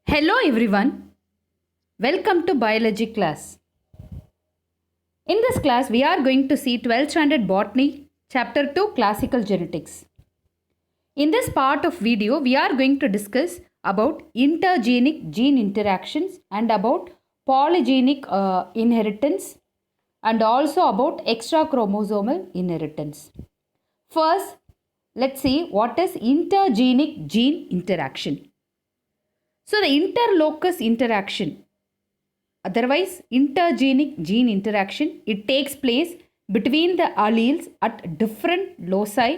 Hello everyone, welcome to biology class. In this class we are going to see 12th standard botany chapter 2 classical genetics. In this part of video we are going to discuss about intergenic gene interactions and about polygenic inheritance and also about extra chromosomal inheritance. First, let's see what is intergenic gene interaction. So the interlocus interaction, otherwise intergenic gene interaction, it takes place between the alleles at different loci,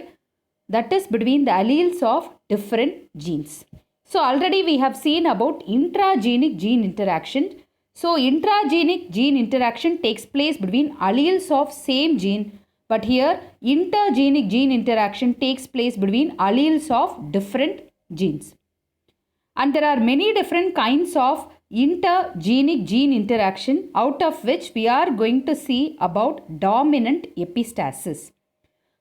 that is between the alleles of different genes. So already we have seen about intragenic gene interaction. So intragenic gene interaction takes place between alleles of same gene, but here intergenic gene interaction takes place between alleles of different genes. And there are many different kinds of intergenic gene interaction, out of which we are going to see about dominant epistasis.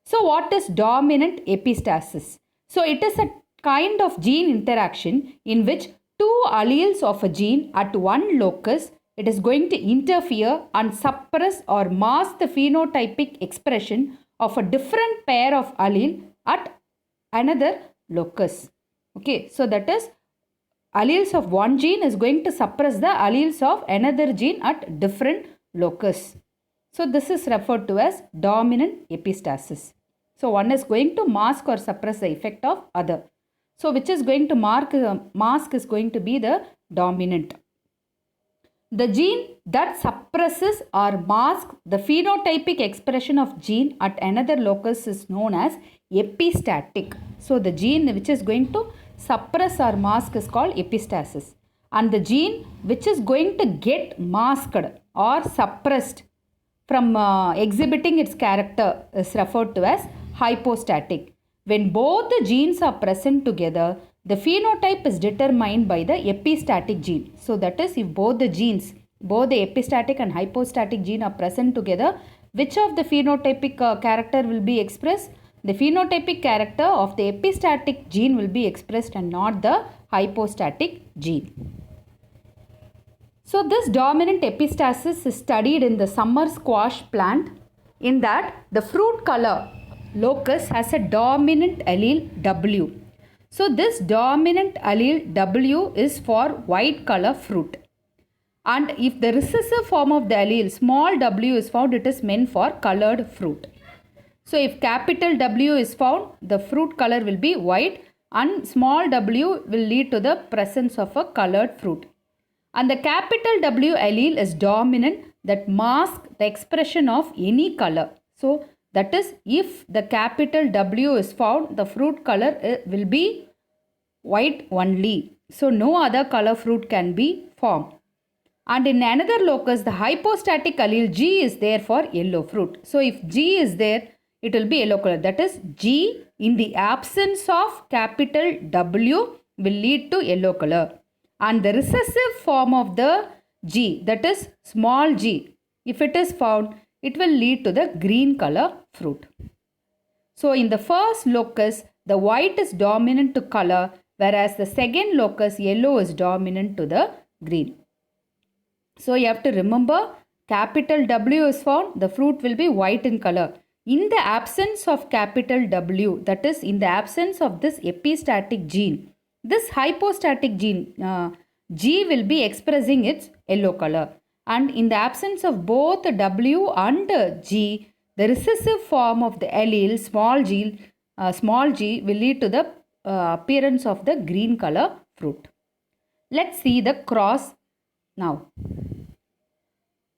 So what is dominant epistasis? So it is a kind of gene interaction in which two alleles of a gene at one locus, it is going to interfere and suppress or mask the phenotypic expression of a different pair of allele at another locus. Okay, so that is alleles of one gene is going to suppress the alleles of another gene at different locus. So this is referred to as dominant epistasis. So one is going to mask or suppress the effect of other. So which is going to mask is going to be the dominant. The gene that suppresses or masks the phenotypic expression of gene at another locus is known as epistatic. So the gene which is going to suppress or mask is called epistasis, and the gene which is going to get masked or suppressed from exhibiting its character is referred to as hypostatic. When both the genes are present together, the phenotype is determined by the epistatic gene. So that is, if both the genes, both the epistatic and hypostatic gene are present together, which of the phenotypic character will be expressed? The phenotypic character of the epistatic gene will be expressed and not the hypostatic gene. So this dominant epistasis is studied in the summer squash plant, in that the fruit color locus has a dominant allele W. So this dominant allele W is for white color fruit. And if the recessive form of the allele small w is found, it is meant for colored fruit. So if capital W is found, the fruit color will be white, and small w will lead to the presence of a colored fruit. And the capital W allele is dominant, that masks the expression of any color. So that is, if the capital W is found, the fruit color will be white only. So no other color fruit can be formed. And in another locus, the hypostatic allele G is there for yellow fruit. So if G is there, it will be yellow color. That is, G in the absence of capital W will lead to yellow color. And the recessive form of the G, that is small g, if it is found, it will lead to the green color fruit. So in the first locus, the white is dominant to color, whereas the second locus, yellow, is dominant to the green. So you have to remember, capital W is found, the fruit will be white in color. In the absence of capital W, that is in the absence of this epistatic gene, this hypostatic gene G will be expressing its yellow color. And in the absence of both W and G, the recessive form of the allele small g will lead to the appearance of the green color fruit. Let's see the cross now.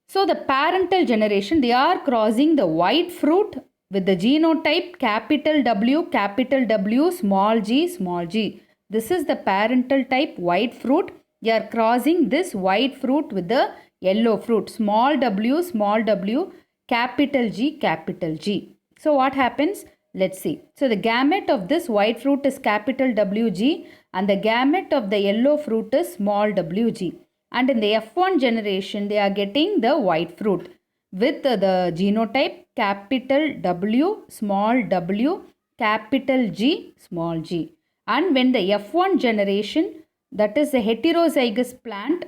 So the parental generation, they are crossing the white fruit with the genotype capital W, small g. This is the parental type white fruit. They are crossing this white fruit with the yellow fruit, small w, capital G. So what happens? Let's see. So the gamete of this white fruit is capital WG, and the gamete of the yellow fruit is small wg. And in the F1 generation, they are getting the white fruit with the genotype capital W, small w, capital G, small g. And when the F1 generation that is a heterozygous plant,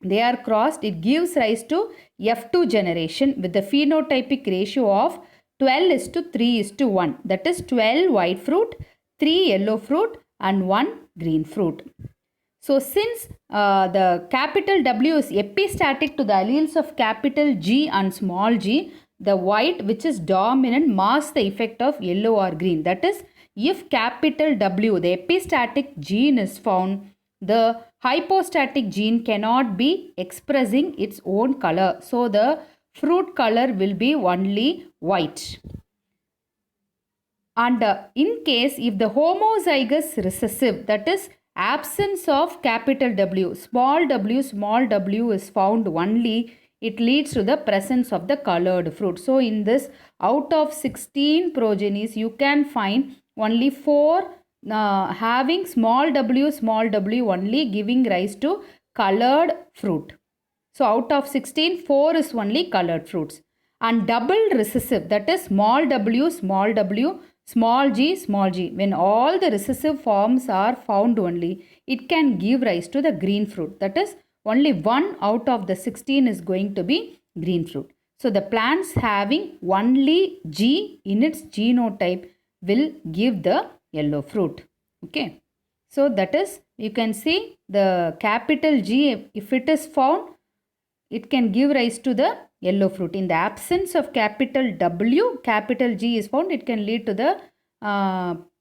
they are crossed, it gives rise to F2 generation with the phenotypic ratio of 12:3:1. That is 12 white fruit, 3 yellow fruit and 1 green fruit. So since the capital W is epistatic to the alleles of capital G and small g, the white which is dominant masks the effect of yellow or green. That is, if capital W, the epistatic gene is found, the hypostatic gene cannot be expressing its own color. So the fruit color will be only white. And in case if the homozygous recessive, that is absence of capital W, small w is found only, it leads to the presence of the colored fruit. So in this, out of 16 progenies, you can find only 4 having small w only, giving rise to colored fruit. So out of 16, 4 is only colored fruits. And double recessive, that is small w, small g. When all the recessive forms are found only, it can give rise to the green fruit. That is, only 1 out of the 16 is going to be green fruit. So the plants having only G in its genotype will give the yellow fruit. Okay. So that is, you can see the capital G, if it is found, it can give rise to the yellow fruit. In the absence of capital W, capital G is found, it can lead to the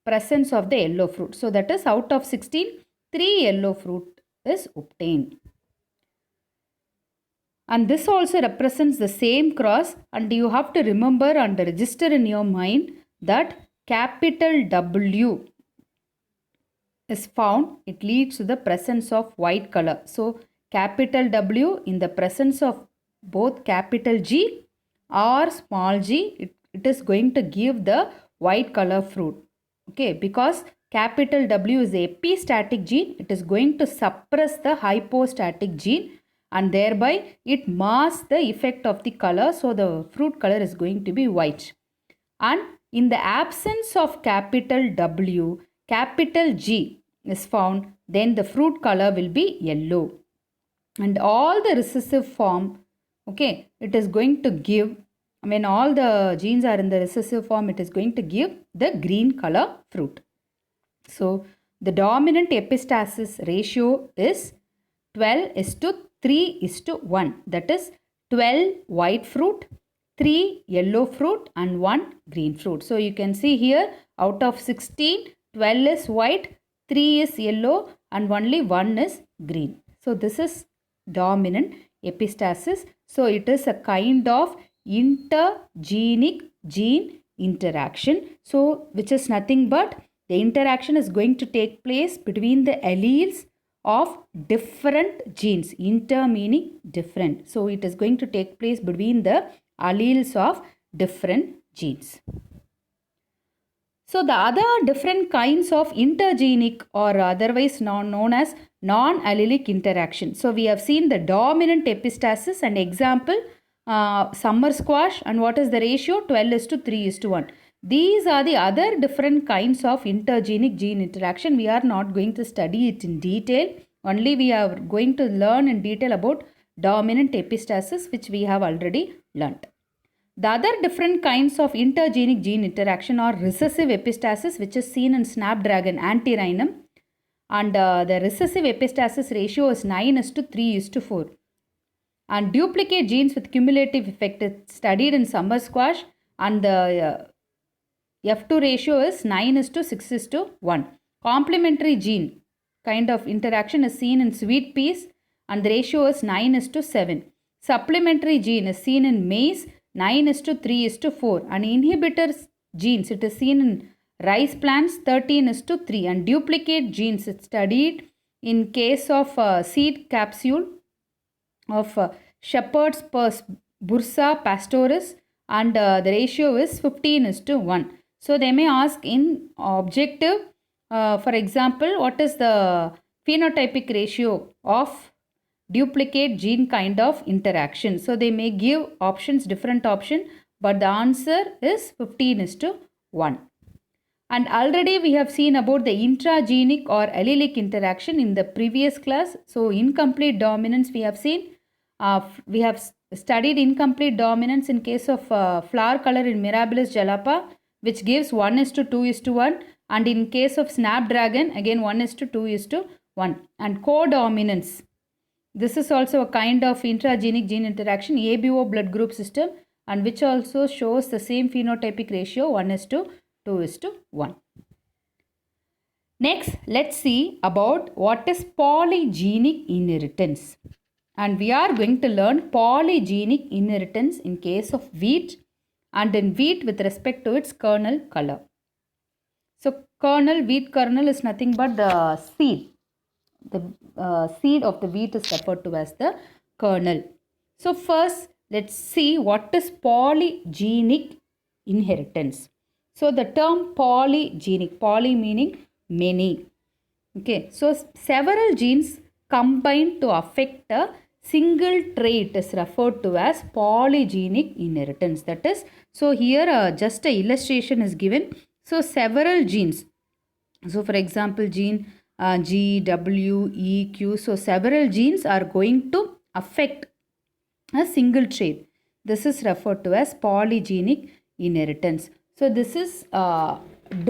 presence of the yellow fruit. So that is, out of 16, 3 yellow fruit is obtained. And this also represents the same cross, and you have to remember and register in your mind that capital W is found, it leads to the presence of white color. So capital W in the presence of both capital G or small g, it is going to give the white color fruit. Okay, because capital W is the epistatic gene, it is going to suppress the hypostatic gene and thereby it masks the effect of the color. So the fruit color is going to be white. And in the absence of capital W, capital G is found, then the fruit color will be yellow. And all the recessive form, okay, it is going to give, when all the genes are in the recessive form, it is going to give the green color fruit. So the dominant epistasis ratio is 12:3:1. That is 12 white fruit, 3 yellow fruit and 1 green fruit. So you can see here, out of 16, 12 is white, 3 is yellow and only 1 is green. So this is dominant epistasis. So it is a kind of intergenic gene interaction. So which is nothing but the interaction is going to take place between the alleles of different genes. Inter meaning different. So it is going to take place between the alleles of different genes. So the other different kinds of intergenic or otherwise known as non-allelic interaction. So we have seen the dominant epistasis and example summer squash, and what is the ratio? 12:3:1. These are the other different kinds of intergenic gene interaction. We are not going to study it in detail. Only we are going to learn in detail about dominant epistasis, which we have already learnt. The other different kinds of intergenic gene interaction are recessive epistasis, which is seen in snapdragon antirrhinum, and the recessive epistasis ratio is 9:3:4. And duplicate genes with cumulative effect is studied in summer squash, and the F2 ratio is 9:6:1. Complementary gene kind of interaction is seen in sweet peas, and the ratio is 9:7. Supplementary gene is seen in maize, 9:3:4, and inhibitor genes, it is seen in rice plants, 13:3, and duplicate genes it's studied in case of seed capsule of shepherd's purse Bursa pastoris, and the ratio is 15:1. So they may ask in objective, for example, what is the phenotypic ratio of duplicate gene kind of interaction. So they may give options, different option, but the answer is 15:1. And already we have seen about the intragenic or allelic interaction in the previous class. So incomplete dominance we have seen. We have studied incomplete dominance in case of flower color in Mirabilis jalapa, which gives 1:2:1. And in case of snapdragon, again 1:2:1. And codominance. This is also a kind of intragenic gene interaction, ABO blood group system, and which also shows the same phenotypic ratio 1:2:1. Next, let's see about what is polygenic inheritance. And we are going to learn polygenic inheritance in case of wheat and in wheat with respect to its kernel color. So wheat kernel is nothing but the seed. The seed of the wheat is referred to as the kernel. So first, let's see what is polygenic inheritance. So the term polygenic, poly meaning many. Okay, so several genes combine to affect a single trait is referred to as polygenic inheritance. That is, so here just an illustration is given. So several genes. So for example, gene G, W, E, Q. So several genes are going to affect a single trait. This is referred to as polygenic inheritance. So this is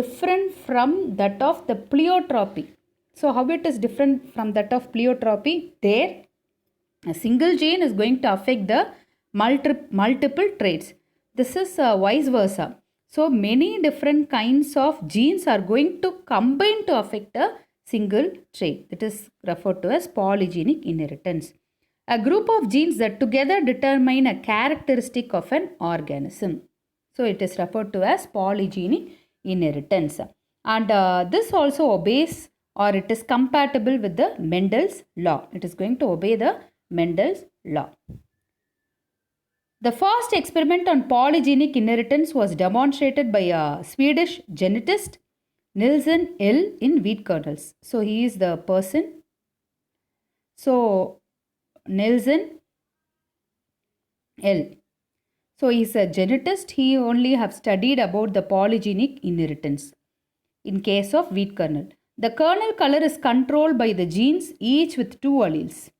different from that of the pleiotropy. So how it is different from that of pleiotropy? There, a single gene is going to affect the multiple traits. This is vice versa. So many different kinds of genes are going to combine to affect a single trait. That is referred to as polygenic inheritance. A group of genes that together determine a characteristic of an organism. So it is referred to as polygenic inheritance. And this also obeys or it is compatible with the Mendel's law. It is going to obey the Mendel's law. The first experiment on polygenic inheritance was demonstrated by a Swedish genetist, Nilsson L. in wheat kernels. So he is the person. So Nilsson L. So he is a genetist. He only have studied about the polygenic inheritance in case of wheat kernel. The kernel color is controlled by the genes, each with 2 alleles.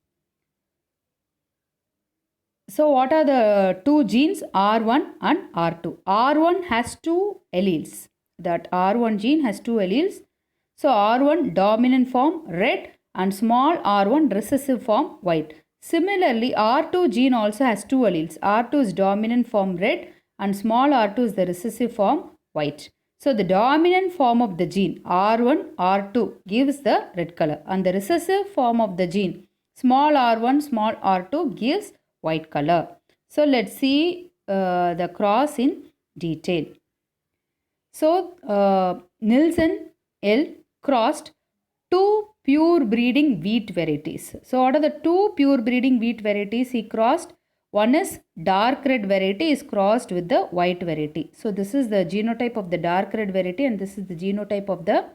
So what are the two genes? R1 and R2. R1 has 2 alleles. That R1 gene has 2 alleles. So R1 dominant form red and small r1 recessive form white. Similarly, R2 gene also has 2 alleles. R2 is dominant form red and small r2 is the recessive form white. So the dominant form of the gene R1, R2 gives the red color and the recessive form of the gene small r1, small r2 gives white color. So let's see the cross in detail. So Nilsson L crossed 2 pure breeding wheat varieties. So what are the 2 pure breeding wheat varieties he crossed? One is dark red variety is crossed with the white variety. So this is the genotype of the dark red variety and this is the genotype of the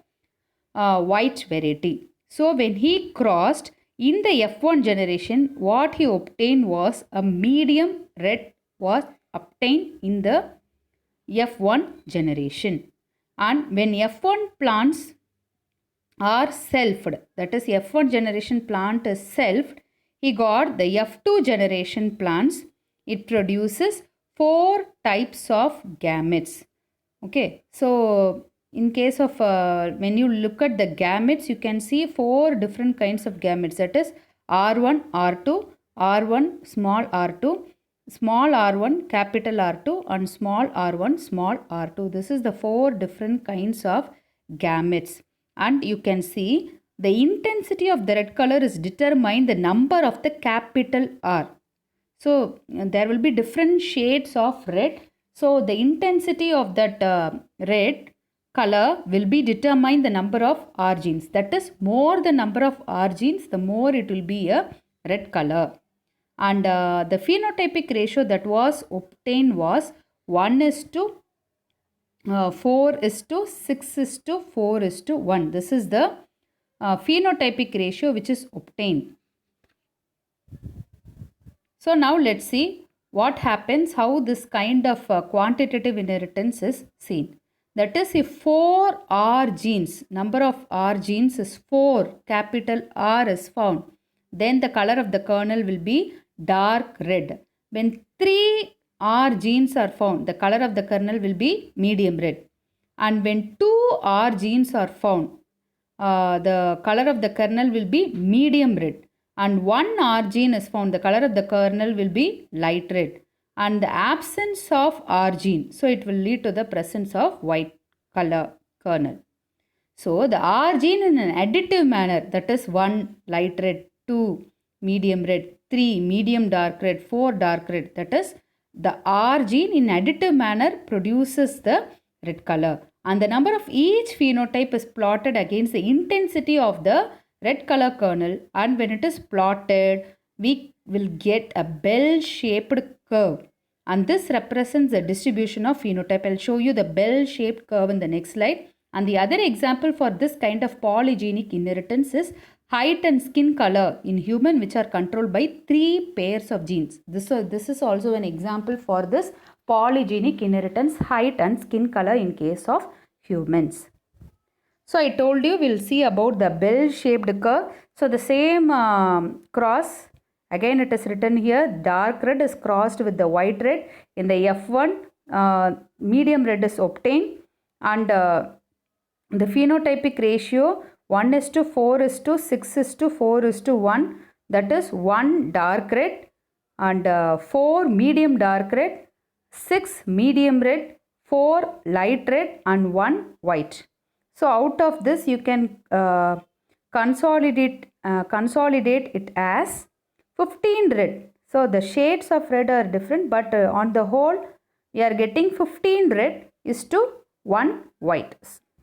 white variety. So when he crossed in the F1 generation, what he obtained was a medium red was obtained in the F1 generation. And when F1 plants are selfed, that is F1 generation plant is selfed, he got the F2 generation plants. It produces 4 types of gametes. Okay, so in case of when you look at the gametes, you can see 4 different kinds of gametes. That is R1, R2, R1, small r2, small r1, capital R2 and small r1, small r2. This is the 4 different kinds of gametes. And you can see the intensity of the red color is determined the number of the capital R. So there will be different shades of red. So the intensity of that red color will be determined the number of R genes. That is, more the number of R genes, the more it will be a red color. And the phenotypic ratio that was obtained was 1:4:6:4:1. This is the phenotypic ratio which is obtained. So now let's see what happens, how this kind of quantitative inheritance is seen. That is, if 4 R genes, number of R genes is 4, capital R is found, then the color of the kernel will be dark red. When 3 R genes are found, the color of the kernel will be medium red. And when 2 R genes are found, the color of the kernel will be medium red. And 1 R gene is found, the color of the kernel will be light red. And the absence of R gene, so it will lead to the presence of white color kernel. So the R gene in an additive manner, that is 1 light red, 2 medium red, 3 medium dark red, 4 dark red, that is the R gene in additive manner produces the red color. And the number of each phenotype is plotted against the intensity of the red color kernel, and when it is plotted, we will get a bell-shaped curve, and this represents the distribution of phenotype. I'll show you the bell-shaped curve in the next slide. And the other example for this kind of polygenic inheritance is height and skin color in human, which are controlled by 3 pairs of genes. This is also an example for this polygenic inheritance, height and skin color in case of humans. So I told you we'll see about the bell-shaped curve. So the same cross, again it is written here, dark red is crossed with the white red. In the F1, medium red is obtained, and the phenotypic ratio 1:4:6:4:1, that is 1 dark red and 4 medium dark red, 6 medium red, 4 light red and 1 white. So out of this you can consolidate it as 15 red. So the shades of red are different, but on the whole we are getting 15 red is to 1 white.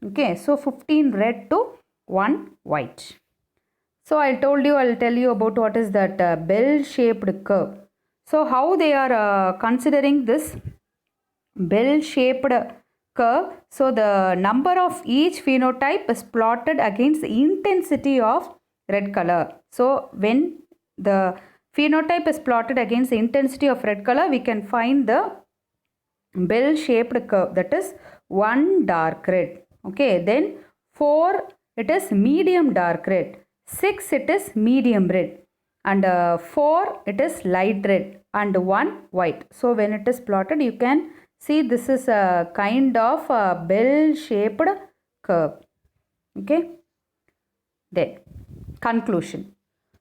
Okay, so 15 red to 1 white. So I'll tell you about what is that bell-shaped curve. So how they are considering this bell-shaped curve. So the number of each phenotype is plotted against the intensity of red color. So when the phenotype is plotted against the intensity of red color, we can find the bell-shaped curve, that is 1 dark red. Okay, then 4 it is medium dark red, 6 it is medium red, and 4 it is light red and 1 white. So when it is plotted, you can see this is a kind of a bell-shaped curve. Okay, then conclusion.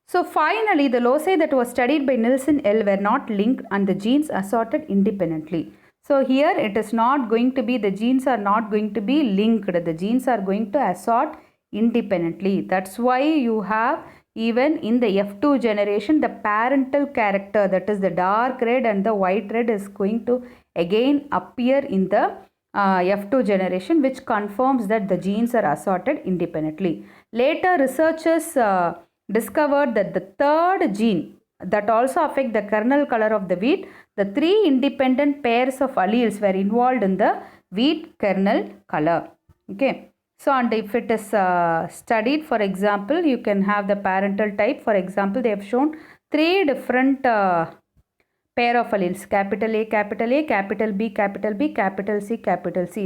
So finally, the loci that was studied by Nielsen L were not linked and the genes assorted independently. So here it is not going to be, the genes are not going to be linked. The genes are going to assort independently. That's why you have even in the F2 generation, the parental character, that is the dark red and the white red, is going to again appear in the F2 generation, which confirms that the genes are assorted independently. Later researchers discovered that the third gene that also affect the kernel color of the wheat, the 3 independent pairs of alleles were involved in the wheat kernel color. Okay. So, and if it is studied, for example, you can have the parental type. For example, they have shown 3 different pair of alleles, capital A, capital A, capital B, capital B, capital C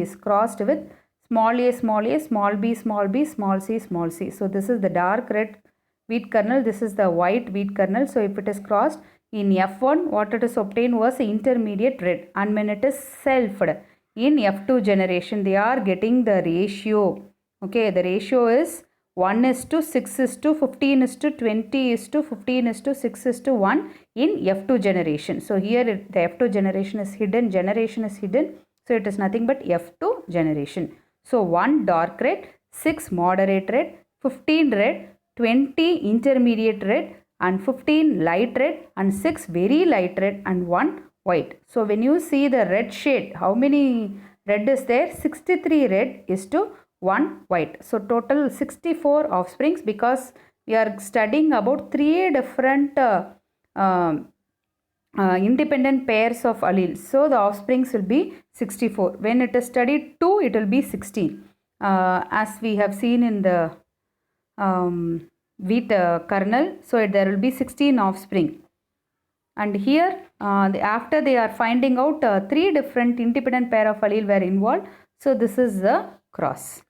is crossed with small a, small b, small b, small c, small c. So, this is the dark red wheat kernel, this is the white wheat kernel. So, if it is crossed in F1, what it is obtained was intermediate red, and when it is selfed in F2 generation, they are getting the ratio. Okay, the ratio is 1:6:15:20:15:6:1 in F2 generation. So, here the F2 generation is hidden, so it is nothing but F2 generation. So, 1 dark red, 6 moderate red, 15 red, 20 intermediate red and 15 light red and 6 very light red and 1 white. So when you see the red shade, how many red is there? 63 red is to 1 white. So total 64 offsprings, because we are studying about 3 different independent pairs of alleles. So the offsprings will be 64. When it is studied 2, it will be 16. As we have seen in the wheat kernel, so there will be 16 offspring. And here after they are finding out 3 different independent pair of allele were involved, So this is the cross.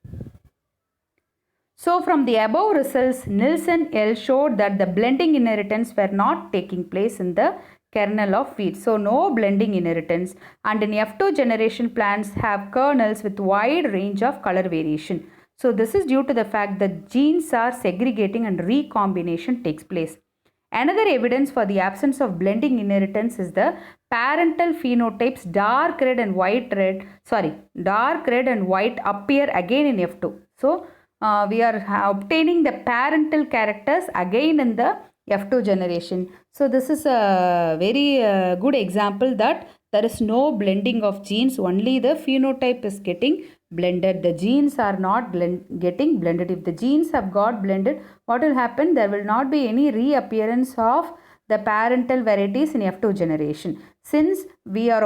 So from the above results, Nielsen et al. Showed that the blending inheritance were not taking place in the kernel of wheat. So no blending inheritance, and in F2 generation plants have kernels with wide range of color variation. So this is due to the fact that genes are segregating and recombination takes place. Another evidence for the absence of blending inheritance is the parental phenotypes dark red and white appear again in F2. So we are obtaining the parental characters again in the F2 generation. So this is a very good example that there is no blending of genes, only the phenotype is getting blended. The genes are not getting blended. If the genes have got blended, what will happen? There will not be any reappearance of the parental varieties in F2 generation. Since we are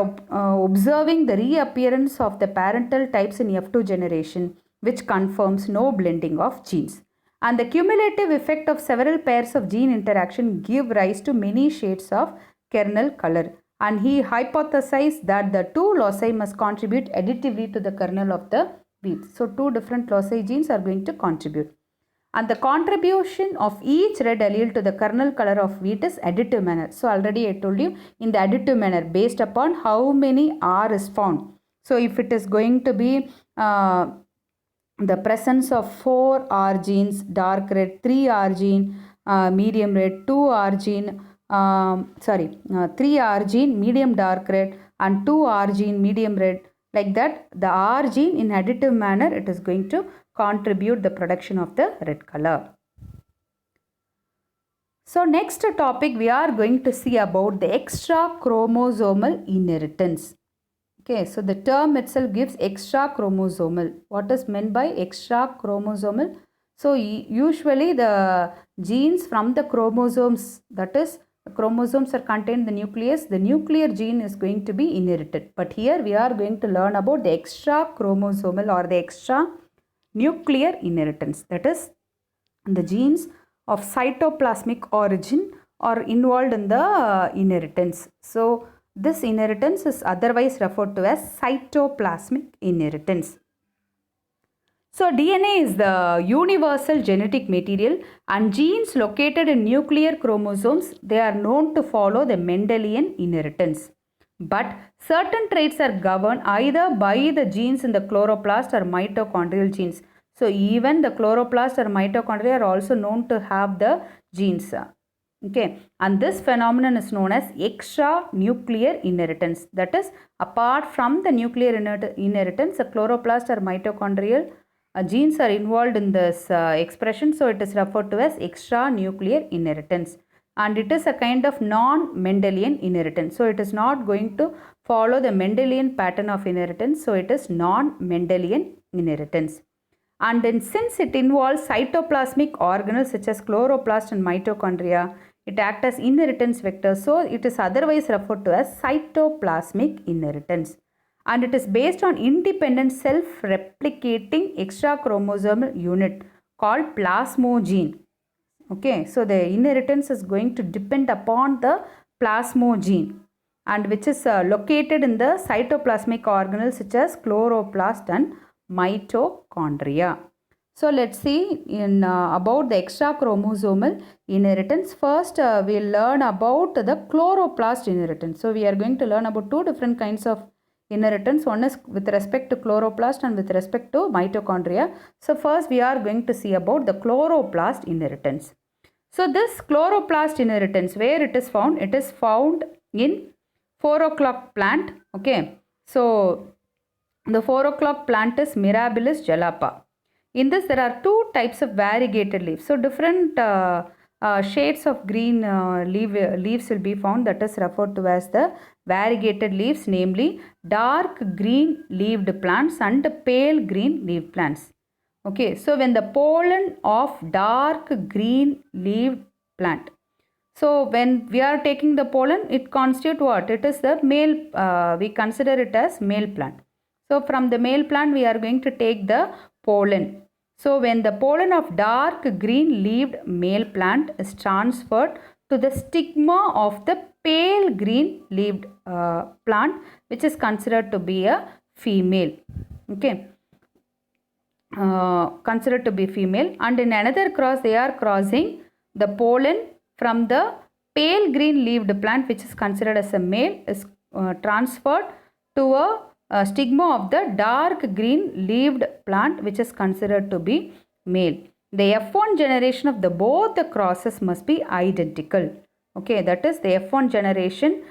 observing the reappearance of the parental types in F2 generation, which confirms no blending of genes. And the cumulative effect of several pairs of gene interaction give rise to many shades of kernel color. And he hypothesized that the two loci must contribute additively to the kernel of the wheat. So two different loci genes are going to contribute. And the contribution of each red allele to the kernel color of wheat is additive manner. So already I told you, in the additive manner based upon how many R is found. So if it is going to be the presence of 4 R genes, dark red, 3 R gene, medium red, 2 R gene, 3 R gene, medium dark red, and 2 R gene, medium red. Like that, the R gene in additive manner, it is going to contribute the production of the red color. So next topic, we are going to see about the extra chromosomal inheritance. Okay, so the term itself gives extra chromosomal. What is meant by extra chromosomal? So usually the genes from the chromosomes, that is, the chromosomes are contained in the nucleus. The nuclear gene is going to be inherited. But here we are going to learn about the extra chromosomal or the extra nuclear inheritance. That is, the genes of cytoplasmic origin are involved in the inheritance. So this inheritance is otherwise referred to as cytoplasmic inheritance. So DNA is the universal genetic material, and genes located in nuclear chromosomes, they are known to follow the Mendelian inheritance. But certain traits are governed either by the genes in the chloroplast or mitochondrial genes. So even the chloroplast or mitochondria are also known to have the genes. Okay, and this phenomenon is known as extra nuclear inheritance. That is, apart from the nuclear inheritance, the chloroplast or mitochondrial genes are involved in this expression. So it is referred to as extra nuclear inheritance. And it is a kind of non-Mendelian inheritance. So it is not going to follow the Mendelian pattern of inheritance. So it is non-Mendelian inheritance. And then since it involves cytoplasmic organelles such as chloroplast and mitochondria, it acts as inheritance vector. So it is otherwise referred to as cytoplasmic inheritance. And it is based on independent self-replicating extra chromosomal unit called plasmogene. Okay, so the inheritance is going to depend upon the plasmogene, and which is located in the cytoplasmic organelles such as chloroplast and mitochondria. So let's see in about the extra chromosomal inheritance. First we'll learn about the chloroplast inheritance. So we are going to learn about two different kinds of inheritance. One is with respect to chloroplast and with respect to mitochondria. So first we are going to see about the chloroplast inheritance. So this chloroplast inheritance, where it is found? It is found in 4 o'clock plant. Okay, so the 4 o'clock plant is Mirabilis jalapa. In this there are two types of variegated leaves. So different shades of green leaves will be found, that is referred to as the variegated leaves, namely dark green leaved plants and pale green leaved plants. Okay, so when the pollen of dark green leaved plant, so when we are taking the pollen, it constitutes what? It is the male, we consider it as male plant. So from the male plant we are going to take the pollen. So when the pollen of dark green leaved male plant is transferred to the stigma of the pale green leaved plant, which is considered to be a female. Okay, considered to be female, and in another cross they are crossing the pollen from the pale green leaved plant, which is considered as a male, is transferred to a stigma of the dark green leaved plant, which is considered to be male. The F1 generation of the both the crosses must be identical. Okay, that is the F1 generation.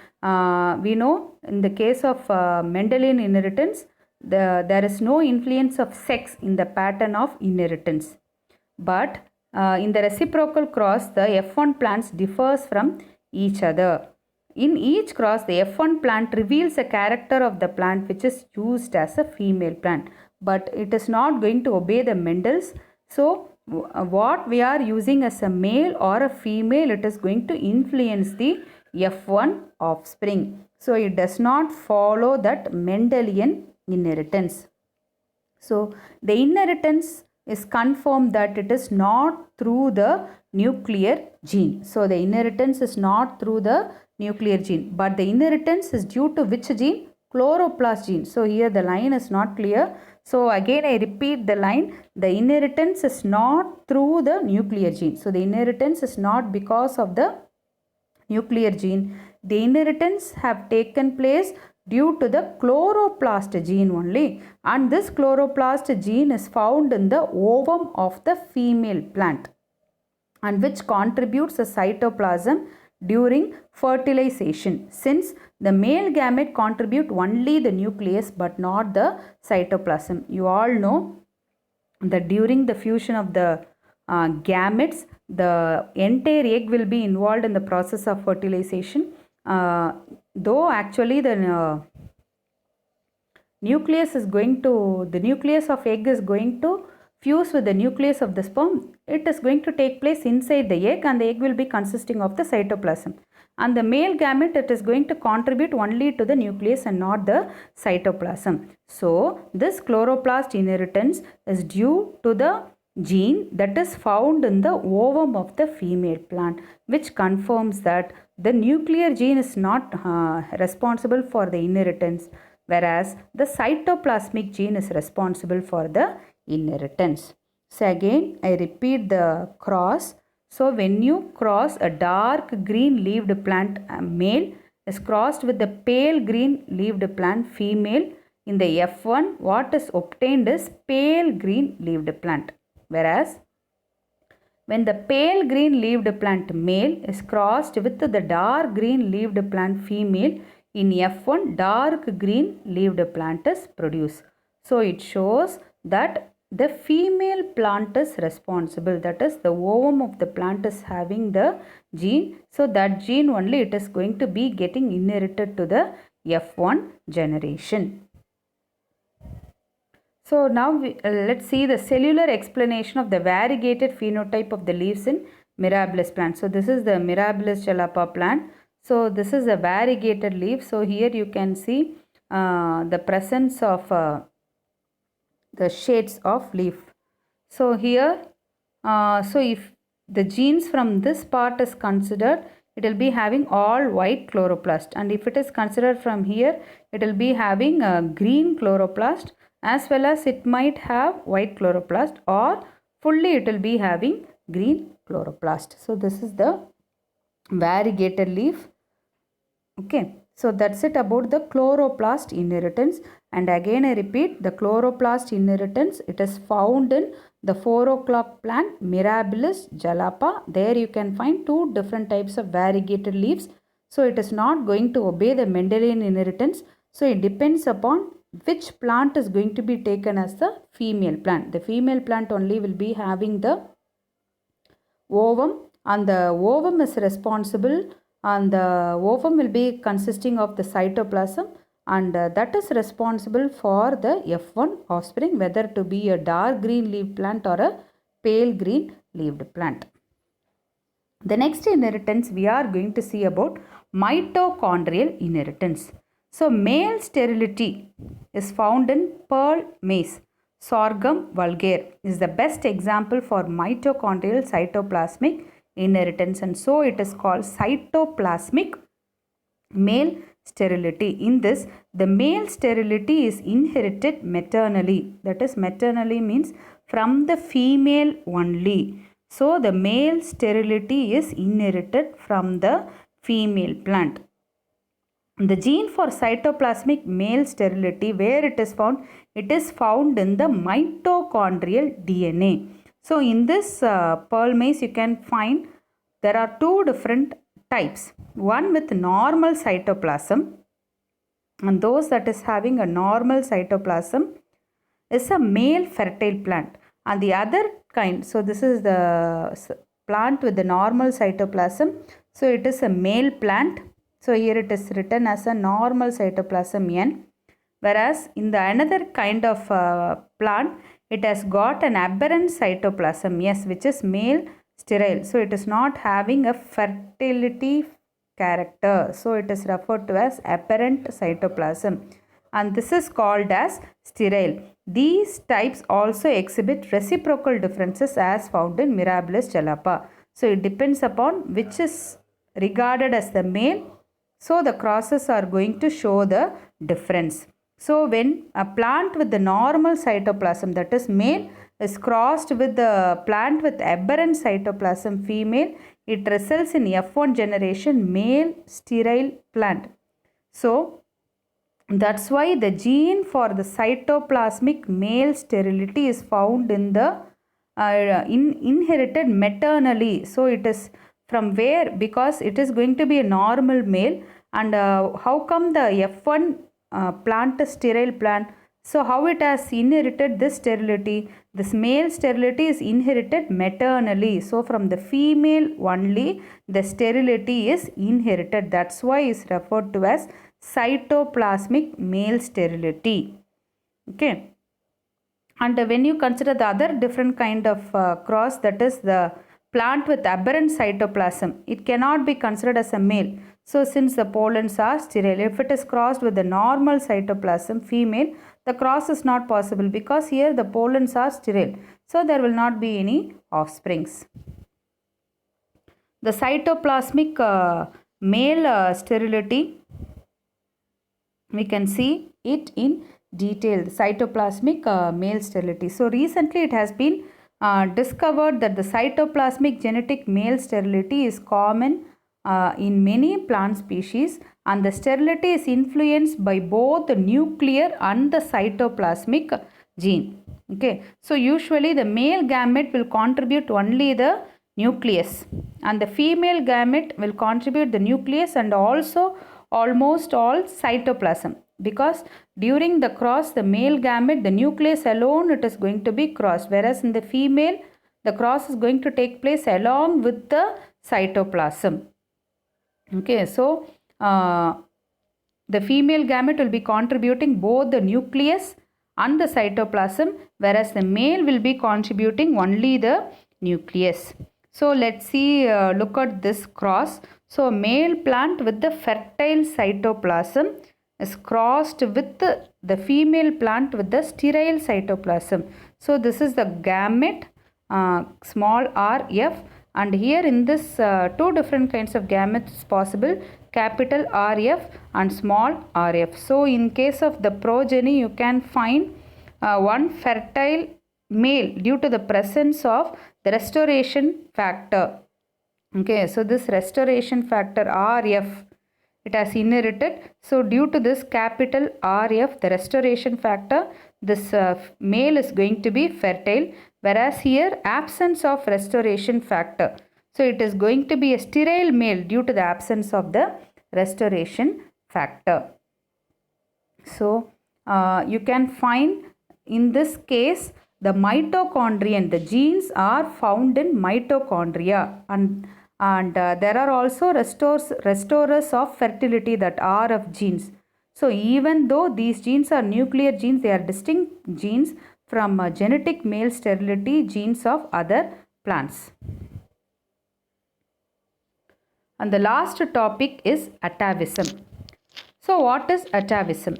We know in the case of Mendelian inheritance, there is no influence of sex in the pattern of inheritance. But in the reciprocal cross, the F1 plants differs from each other. In each cross, the F1 plant reveals a character of the plant which is used as a female plant, but it is not going to obey the Mendel's. So, what we are using as a male or a female, it is going to influence the F1 offspring. So, it does not follow that Mendelian inheritance. So, the inheritance is confirmed that it is not through the nuclear gene. So, the inheritance is not through the nuclear gene, but the inheritance is due to which gene? Chloroplast gene. So, here the line is not clear. So, again I repeat the line, the inheritance is not through the nuclear gene. So, the inheritance is not because of the nuclear gene. The inheritance have taken place due to the chloroplast gene only, and this chloroplast gene is found in the ovum of the female plant, and which contributes the cytoplasm during fertilization, since the male gamete contribute only the nucleus but not the cytoplasm. You all know that during the fusion of the gametes, the entire egg will be involved in the process of fertilization. Though actually the nucleus of egg is going to fuse with the nucleus of the sperm. It is going to take place inside the egg, and the egg will be consisting of the cytoplasm. And the male gamete, it is going to contribute only to the nucleus and not the cytoplasm. So, this chloroplast inheritance is due to the gene that is found in the ovum of the female plant, which confirms that the nuclear gene is not responsible for the inheritance, whereas the cytoplasmic gene is responsible for the inheritance. So again I repeat the cross. So when you cross a dark green leaved plant male is crossed with the pale green leaved plant female, in the F1 what is obtained is pale green leaved plant, whereas when the pale green leaved plant male is crossed with the dark green leaved plant female, in F1 dark green leaved plant is produced. So it shows that the female plant is responsible, that is the ovum of the plant is having the gene. So that gene only it is going to be getting inherited to the F1 generation. So now let's see the cellular explanation of the variegated phenotype of the leaves in Mirabilis plant. So this is the Mirabilis jalapa plant. So this is a variegated leaf. So here you can see the presence of the shades of leaf. So here, so if the genes from this part is considered, it will be having all white chloroplast, and if it is considered from here, it will be having a green chloroplast, as well as it might have white chloroplast, or fully it will be having green chloroplast. So this is the variegated leaf. Okay, so that's it about the chloroplast inheritance. And again I repeat, the chloroplast inheritance, it is found in the 4 o'clock plant Mirabilis jalapa. There you can find two different types of variegated leaves. So it is not going to obey the Mendelian inheritance. So it depends upon which plant is going to be taken as the female plant. The female plant only will be having the ovum, and the ovum is responsible, and the ovum will be consisting of the cytoplasm, and that is responsible for the F1 offspring, whether to be a dark green leaf plant or a pale green leaved plant. The next inheritance we are going to see about mitochondrial inheritance. So male sterility is found in pearl maize. Sorghum vulgare is the best example for mitochondrial cytoplasmic inheritance, and so it is called cytoplasmic male sterility. In this, the male sterility is inherited maternally. That is, maternally means from the female only. So, the male sterility is inherited from the female plant. The gene for cytoplasmic male sterility, where it is found? It is found in the mitochondrial DNA. So, in this pearl maze, you can find there are two different types. One with normal cytoplasm, and those that is having a normal cytoplasm is a male fertile plant. And the other kind, so this is the plant with the normal cytoplasm. So, it is a male plant. So, here it is written as a normal cytoplasm N. Whereas, in the another kind of plant, it has got an aberrant cytoplasm S, which is male sterile. So, it is not having a fertility character. So, it is referred to as aberrant cytoplasm. And this is called as sterile. These types also exhibit reciprocal differences as found in Mirabilis jalapa. So, it depends upon which is regarded as the male. So, the crosses are going to show the difference. So, when a plant with the normal cytoplasm, that is male, is crossed with the plant with aberrant cytoplasm female, it results in F1 generation male sterile plant. So, that's why the gene for the cytoplasmic male sterility is found in the inherited maternally. So, it is from where? Because it is going to be a normal male. And how come the F1 plant is sterile plant? So, how it has inherited this sterility? This male sterility is inherited maternally. So, from the female only, the sterility is inherited. That's why it is referred to as cytoplasmic male sterility. Okay. And when you consider the other different kind of cross, that is the plant with aberrant cytoplasm, it cannot be considered as a male. So, since the pollens are sterile, if it is crossed with the normal cytoplasm female, the cross is not possible because here the pollens are sterile. So, there will not be any offsprings. The cytoplasmic male sterility, we can see it in detail, the cytoplasmic male sterility. So, recently it has been discovered that the cytoplasmic genetic male sterility is common in many plant species, and the sterility is influenced by both the nuclear and the cytoplasmic gene. Okay, so usually the male gamete will contribute only the nucleus, and the female gamete will contribute the nucleus and also almost all cytoplasm, because during the cross, the male gamete, the nucleus alone, it is going to be crossed, whereas in the female, the cross is going to take place along with the cytoplasm. Okay, so the female gamete will be contributing both the nucleus and the cytoplasm, whereas the male will be contributing only the nucleus. So, let's see, look at this cross. So, a male plant with the fertile cytoplasm is crossed with the female plant with the sterile cytoplasm. So, this is the gamete, small r f, and here in this two different kinds of gametes is possible, capital RF and small rf. So, in case of the progeny, you can find one fertile male due to the presence of the restoration factor. Okay, so this restoration factor RF, it has inherited. So, due to this capital RF, the restoration factor, this male is going to be fertile, whereas here absence of restoration factor. So, it is going to be a sterile male due to the absence of the restoration factor. So, you can find in this case the mitochondrion, the genes are found in mitochondria, and there are also restorers of fertility, that RF genes. So, even though these genes are nuclear genes, they are distinct genes from genetic male sterility genes of other plants. And the last topic is atavism. So, what is atavism?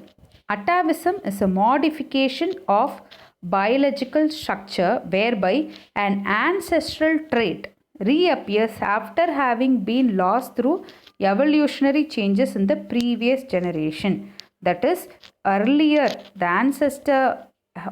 Atavism is a modification of biological structure whereby an ancestral trait reappears after having been lost through evolutionary changes in the previous generation. That is, earlier the ancestor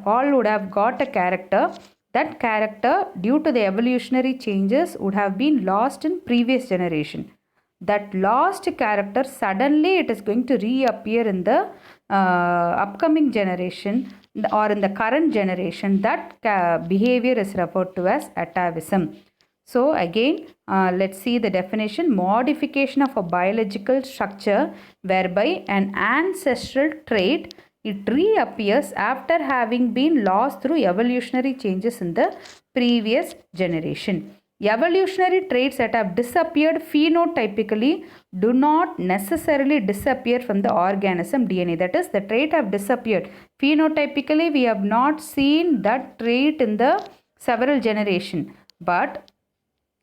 all would have got a character. That character, due to the evolutionary changes, would have been lost in previous generation. That lost character, suddenly it is going to reappear in the upcoming generation or in the current generation. That behavior is referred to as atavism. So again, let's see the definition. Modification of a biological structure whereby an ancestral trait, it reappears after having been lost through evolutionary changes in the previous generation. Evolutionary traits that have disappeared phenotypically do not necessarily disappear from the organism DNA. That is, the trait have disappeared. Phenotypically, we have not seen that trait in the several generation, but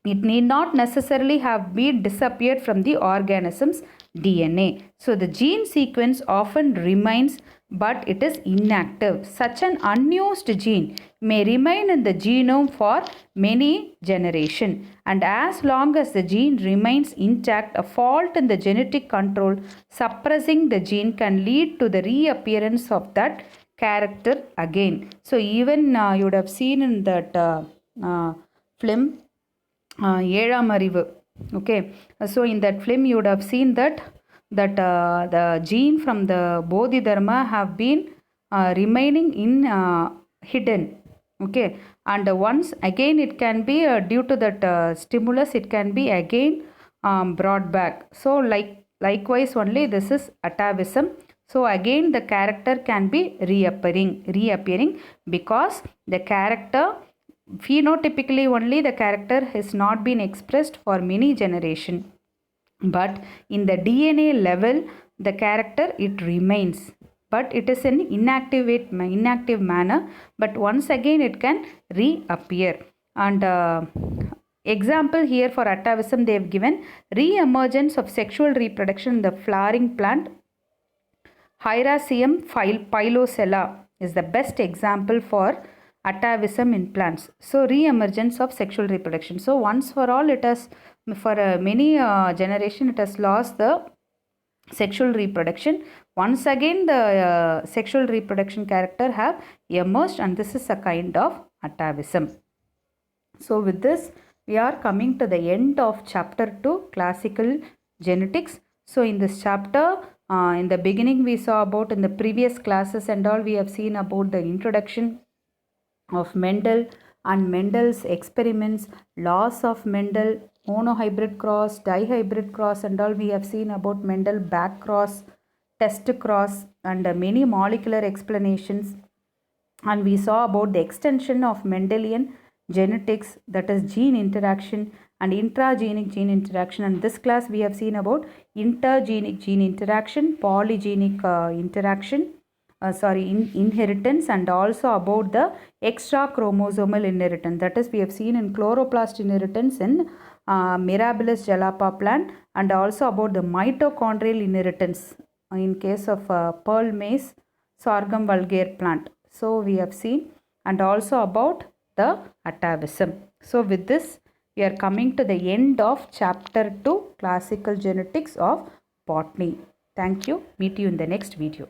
it need not necessarily have been disappeared from the organism's DNA. So the gene sequence often remains, but it is inactive. Such an unused gene may remain in the genome for many generations, and as long as the gene remains intact, a fault in the genetic control suppressing the gene can lead to the reappearance of that character again. So even you would have seen in that film ஏழாம் அறிவு. Okay, so in that film you would have seen that the gene from the Bodhidharma have been remaining in hidden. Okay, and once again it can be due to that stimulus, it can be again brought back. So likewise only this is atavism. So again the character can be reappearing because the character, phenotypically only the character has not been expressed for many generations, but in the DNA level the character, it remains, but it is in inactive manner, but once again it can reappear. And example here for atavism, they have given re-emergence of sexual reproduction in the flowering plant Hieracium pilosella is the best example for atavism in plants. So re-emergence of sexual reproduction. So once for all, it has for many generation it has lost the sexual reproduction. Once again the sexual reproduction character have emerged, and this is a kind of atavism. So with this we are coming to the end of chapter 2, classical genetics. So in this chapter, in the beginning we saw about, in the previous classes and all, we have seen about the introduction of Mendel and Mendel's experiments, laws of Mendel, monohybrid cross, dihybrid cross and all. We have seen about Mendel back cross, test cross, and many molecular explanations. And we saw about the extension of Mendelian genetics, that is gene interaction and intragenic gene interaction. And this class we have seen about intergenic gene interaction, polygenic inheritance, and also about the extra chromosomal inheritance. That is, we have seen in chloroplast inheritance in Mirabilis jalapa plant, and also about the mitochondrial inheritance in case of pearl maize sorghum vulgare plant. So we have seen, and also about the atavism. So with this we are coming to the end of chapter 2, classical genetics of botany. Thank you. Meet you in the next video.